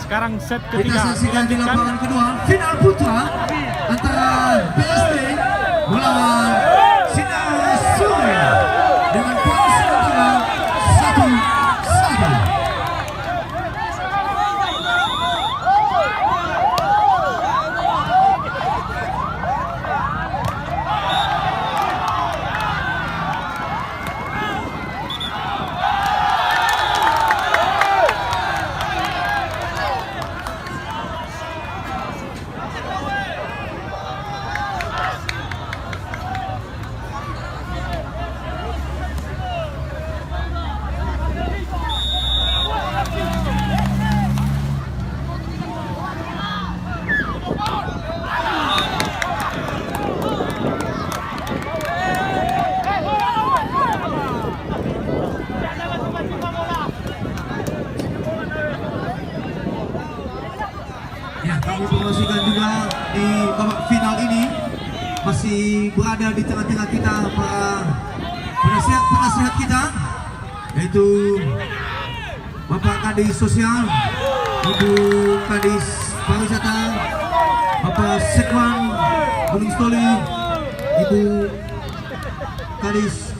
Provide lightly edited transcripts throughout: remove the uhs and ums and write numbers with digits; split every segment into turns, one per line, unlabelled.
Sekarang set
Kita
ketiga
saksikan di
dilanjutkan.
lapangan kedua final putra antara PSD melawan Sinar Surya dengan poin sementara 1-1. Ya, kami promosikan juga di babak final ini masih berada di tengah-tengah kita para penasihat kita, yaitu Bapak Kadis Sosial, Ibu Kadis Pariwisata, Bapak Sekwan Gunung Stoli, Ibu Kadis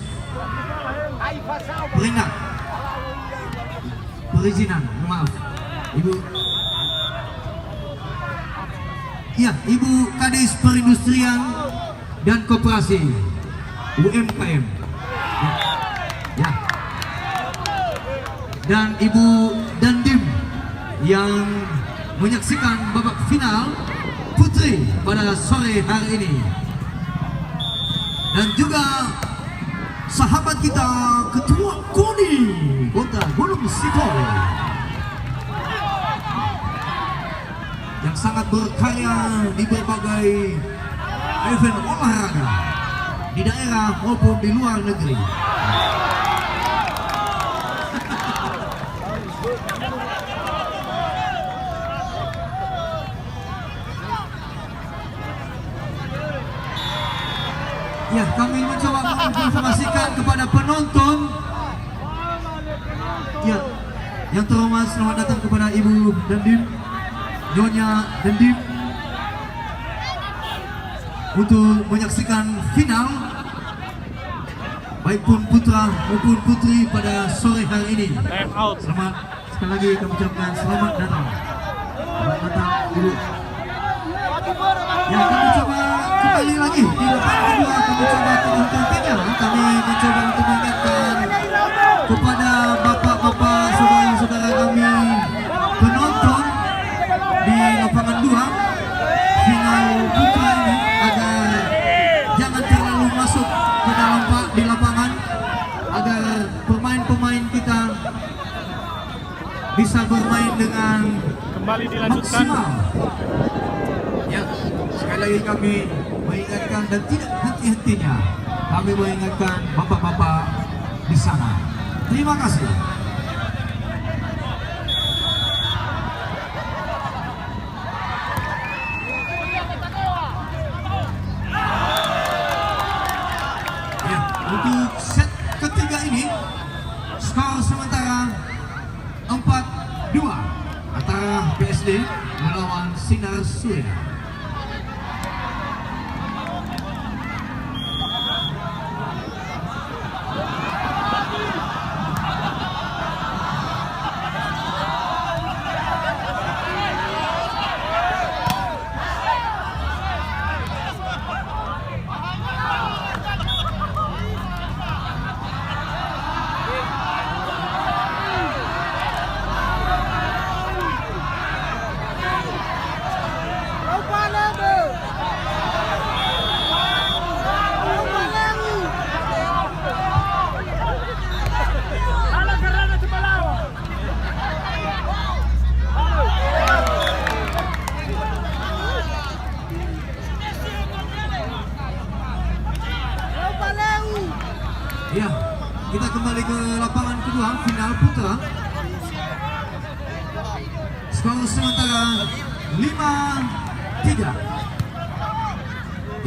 Perizinan, maaf, Ibu Kadis Perindustrian dan Koperasi UMKM, ya. Dan Ibu Dandim yang menyaksikan babak final putri pada sore hari ini, dan juga sahabat kita Ketua KONI Kota Gunung Sitoli yang sangat berkarya di berbagai event olahraga di daerah maupun di luar negeri. Ya, kami mencoba menginformasikan kepada penonton. Ya, yang terhormat, selamat datang kepada Ibu Dandim, Nyonya Dandim, untuk menyaksikan final baik pun putra maupun putri pada sore hari ini.
Time out.
Selamat, sekali lagi kami ucapkan selamat datang. Selamat datang Ibu. Ya, kami coba kembali lagi di lapangan kedua. Kami coba tentunya kami mencoba untuk mengingatkan kepada bapak-bapak, saudara-saudara kami penonton di lapangan 2 final putra ini agar jangan terlalu masuk ke dalam di lapangan, agar pemain-pemain kita bisa bermain dengan
Kembali dilanjutkan.
maksimal. Ya, sekali lagi kami mengingatkan dan tidak henti-hentinya kami mengingatkan bapak-bapak di sana. Terima kasih. Ya, untuk set ketiga ini skor sementara 4-2 antara PSD melawan Sinar Surya. Ya, kita kembali ke lapangan kedua final putra. Skor sementara 5-3.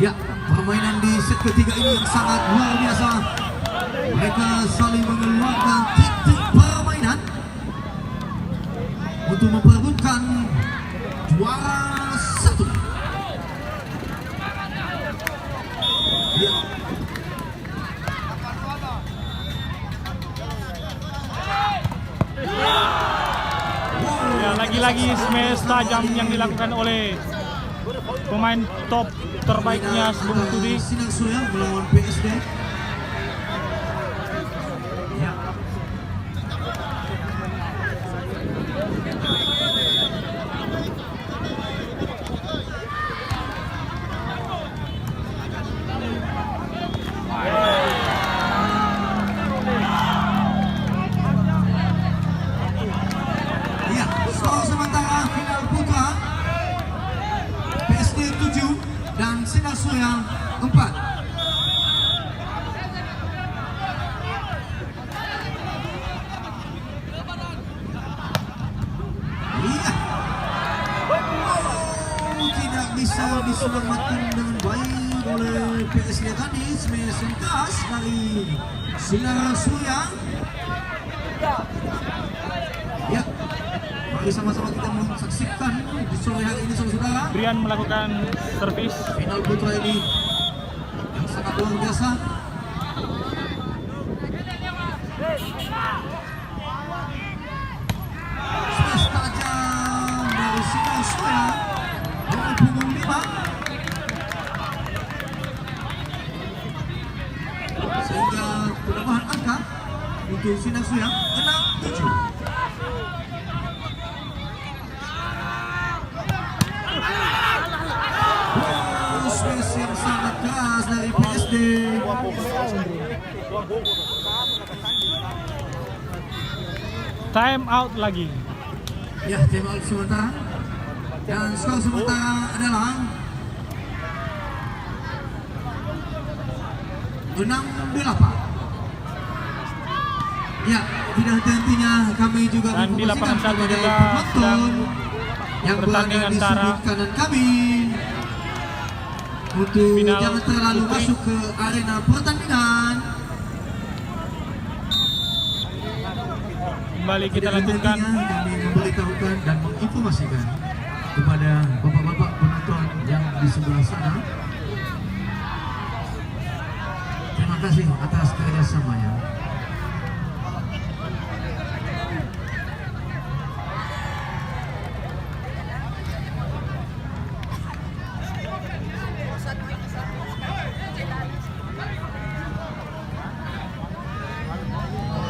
Ya, permainan di set ketiga ini yang sangat luar biasa. Mereka saling mengeluarkan trik-trik permainan untuk memperebutkan menentukan juara 1. Ya.
Ya, lagi-lagi smash tajam yang dilakukan oleh pemain top terbaiknya Bung Tudi.
Sinar Surya melawan PSD. Ya. Ya, skor sementara final putra PSD 7 dan Sinar Surya 4. Iya. Oh, tidak bisa diselamatkan dengan baik oleh PSD tadi. Smash yang keras dari Sinar Surya. Ya, mari sama-sama kita menyaksikan di sore hari ini saudara-saudara.
Brian melakukan servis.
Final putra ini yang sangat luar biasa. Smash tajam dari Sinar Surya dengan punggung 5, sehingga penambahan angka untuk Sinar Surya 6-7. Smash yang sangat keras dari PSD.
Time out lagi.
Ya, time out sementara. Dan skor sementara adalah 6-8. Ya, tidak henti-hentinya kami juga
Dan di lapangan
menginformasikan
satu
kepada
juga
penonton yang berada
bertanding
di
antara
sudut kanan kami untuk
final
jangan terlalu
putri.
masuk ke arena pertandingan.
Kembali kita
Tidak
lanjutkan.
henti-hentinya kami memberitahukan dan menginformasikan kepada bapak-bapak penonton yang di sebelah sana. Terima kasih atas kerjasamanya.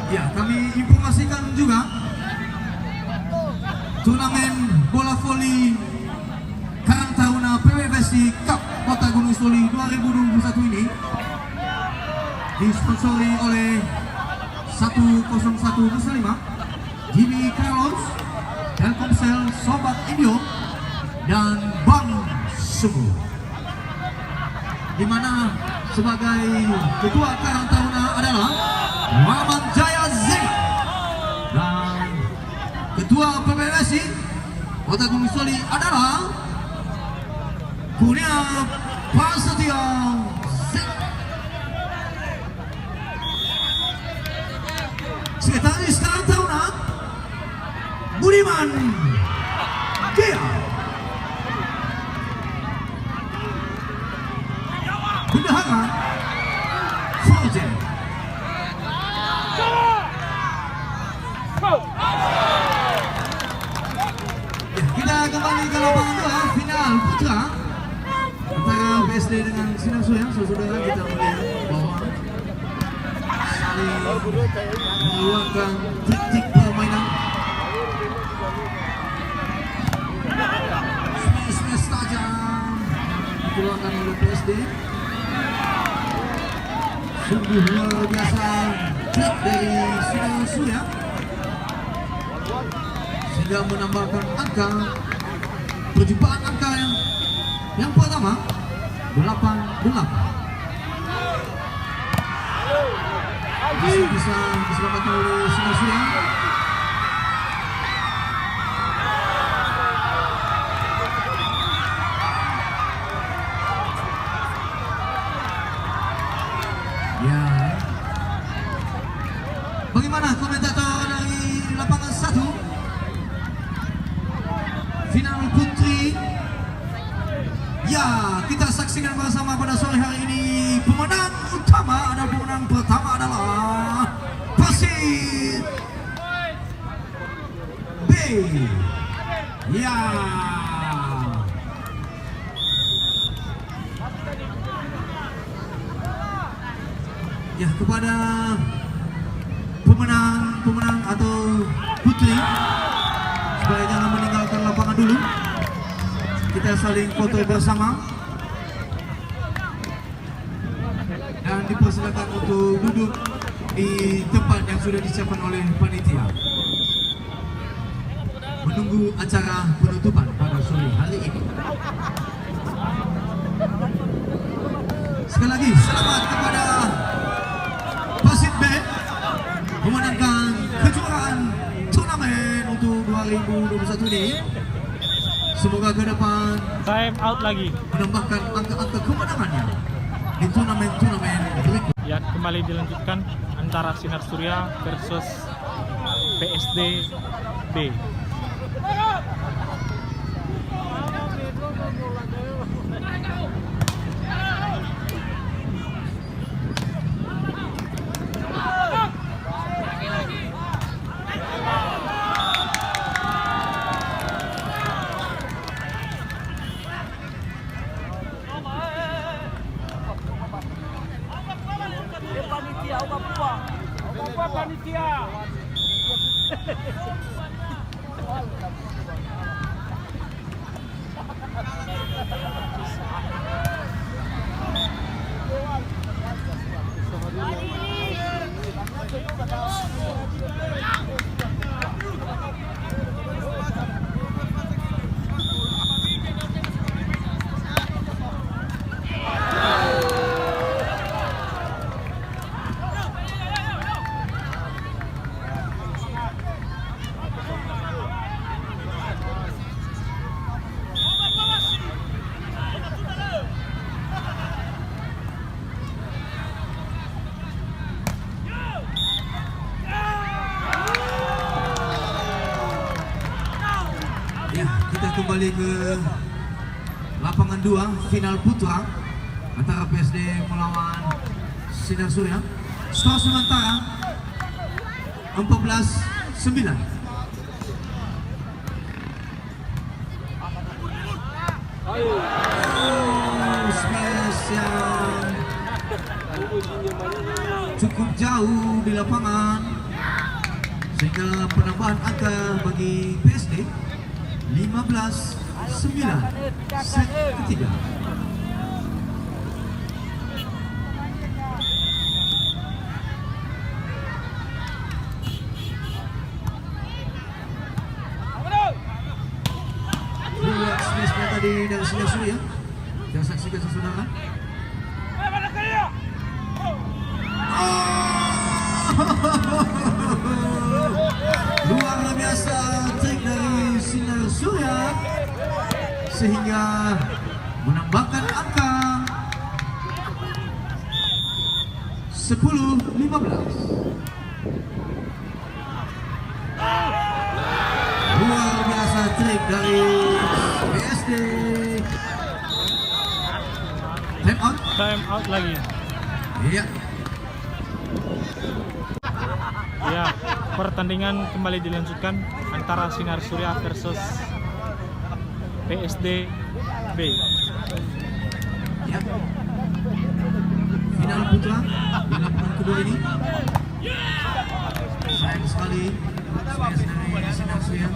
Ya, kami informasikan juga turnamen bola voli Karang Taruna PWFC Cup Kota Gunung Soli 2021 ini disponsori oleh 101 Nusa Lima, Jimmy Carlos, Telkomsel, Sobat Indio, dan Bank Sumu. Di mana sebagai ketua Karang Taruna adalah Muhammad Jaya Zeng, dan ketua PBSI Kota Gunung Soli adalah Kurnia Prasetyo Zeng. Sekretaris Karang Taruna Budiman Jaya. Bendahara Fauzen. Kita kembali ke lapangan 2 final putra antara PSD dengan Sinar Surya. Saudara, kita melihat bahwa saling mengeluarkan trik-trik permainan. Smash tajam dikeluarkan oleh PSD. Sungguh luar biasa trik dari Sinar Surya sehingga menambahkan angka, perjumpaan angka yang pertama 8-8. Bisa diselamatkan oleh Sinar Surya. Ya. Bagaimana komentator dari lapangan 1? final putri. Ya, kita saksikan bersama pada sore hari ini. Pemenang utama adalah pemenang pertama adalah Persib B. Ya. Ya, kepada pemenang atau putri supaya jangan meninggalkan lapangan dulu. Kita saling foto bersama dan dipersilakan untuk duduk di tempat yang sudah disiapkan oleh panitia menunggu acara penutupan pada sore hari ini. Sekali lagi selamat kepada Persib B memenangkan kejuaraan turnamen untuk 2021 ini. Semoga ke depan
Time out lagi.
menambahkan angka-angka kemenangannya di turnamen-turnamen berikut.
Ya, kembali dilanjutkan antara Sinar Surya versus PSD B.
Ya, kita kembali ke lapangan 2 final putra antara PSD melawan Sinar Surya. Skor sementara 14-9. Smash yang cukup jauh di lapangan sehingga penambahan angka bagi PSD 15-9 set ketiga. Lihat smash tadi dari Sinar Surya. Kita saksikan saudara. Luar biasa trik dari Sinar Surya sehingga menambahkan angka 10-15. Luar biasa trik dari PSD. Time out.
Time out lagi.
Iya.
Ya, pertandingan kembali dilanjutkan antara Sinar Surya versus PSD B.
Ya. Final putra di lapangan kedua ini. Sayang sekali smash dari Sinar Surya.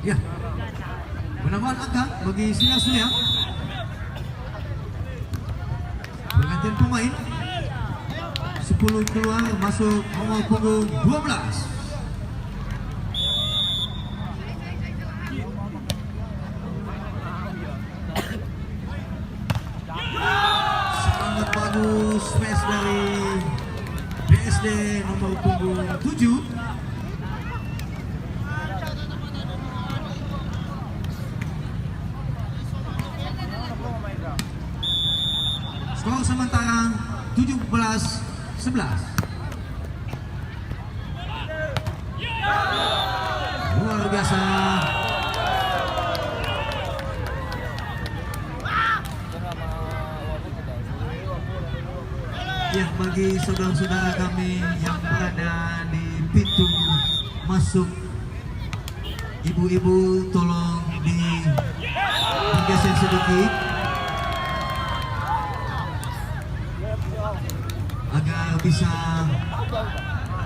Ya. Penambahan angka bagi Sinar Surya. Pergantian pemain 10 keluar masuk nomor punggung 12. Sangat bagus smash dari PSD nomor punggung 7. Skor sementara 17-11. Luar biasa. Ya, bagi saudara-saudara kami yang berada di pintu masuk, ibu-ibu tolong digeser sedikit agar bisa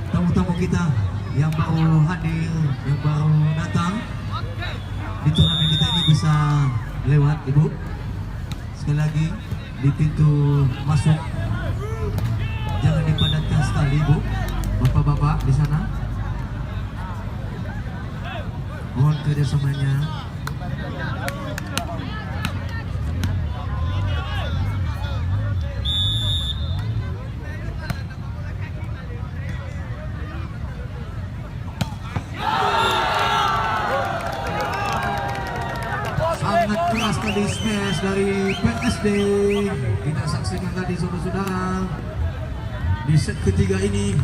tamu-tamu kita yang baru hadir, yang baru datang di turnamen kita ini bisa lewat, Ibu. Sekali lagi di pintu masuk jangan dipadatkan sekali, Bu. Bapak-bapak di sana, mohon kerjasamanya. Sangat keras tadi smash dari PSD. Kita saksikan tadi saudara-saudara di set ketiga ini.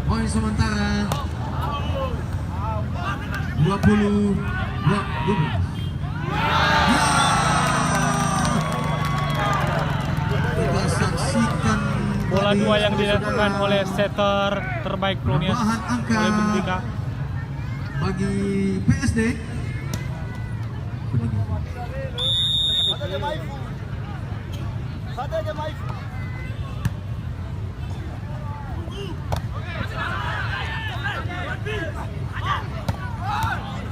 Poin sementara 20-12. Ya! Kita saksikan
Bola
tadi,
dua yang dilakukan
saudara,
oleh setter terbaik Klonias
penambahan angka
oleh Benfica.
bagi PSD.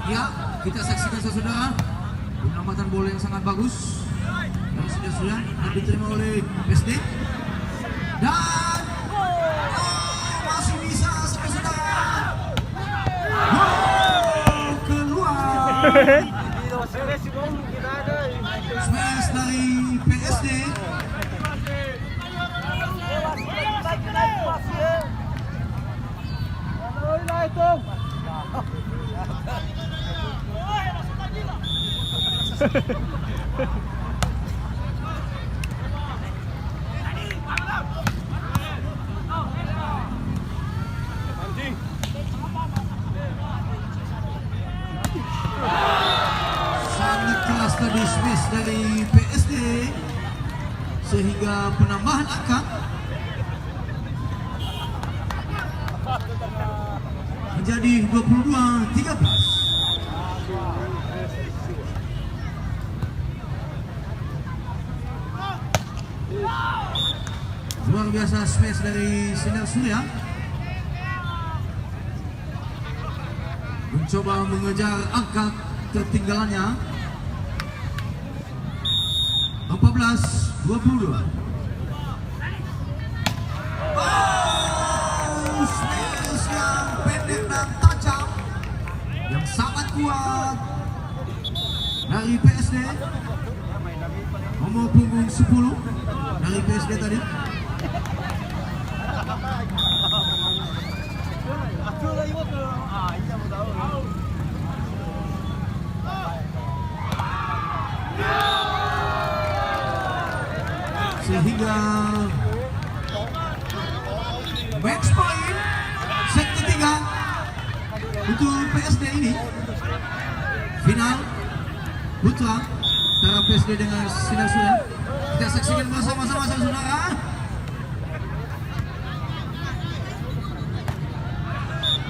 Ya, kita saksikan saudara penyelamatan bola yang sangat bagus yang sudah diterima oleh PSD dan masih bisa saudara. Keluar. Smash dari PSD. Sangat keras tadi smash dari PSD sehingga penambahan angka menjadi 22-13. Luar biasa smash dari Sinar Surya, mencoba mengejar angka tertinggalannya 14-22. Smash yang pendek dan tajam yang sangat kuat dari PSD. Nomor punggung 10 dari PSD tadi. Sehingga match point set ketiga untuk PSD ini, final putra antara PSD dengan Sinar Surya. Kita saksikan bersama-sama saudara.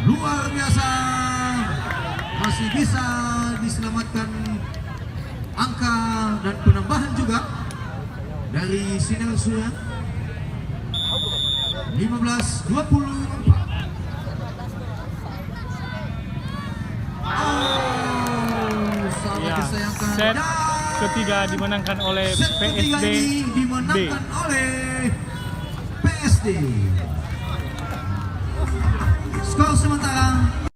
Luar biasa, masih bisa diselamatkan angka dan penambahan juga dari Sinar Surya. 15-24.
Ya, set ketiga dimenangkan oleh
Set ketiga
PSD
ini
B.
dimenangkan oleh PSD. Skor sementara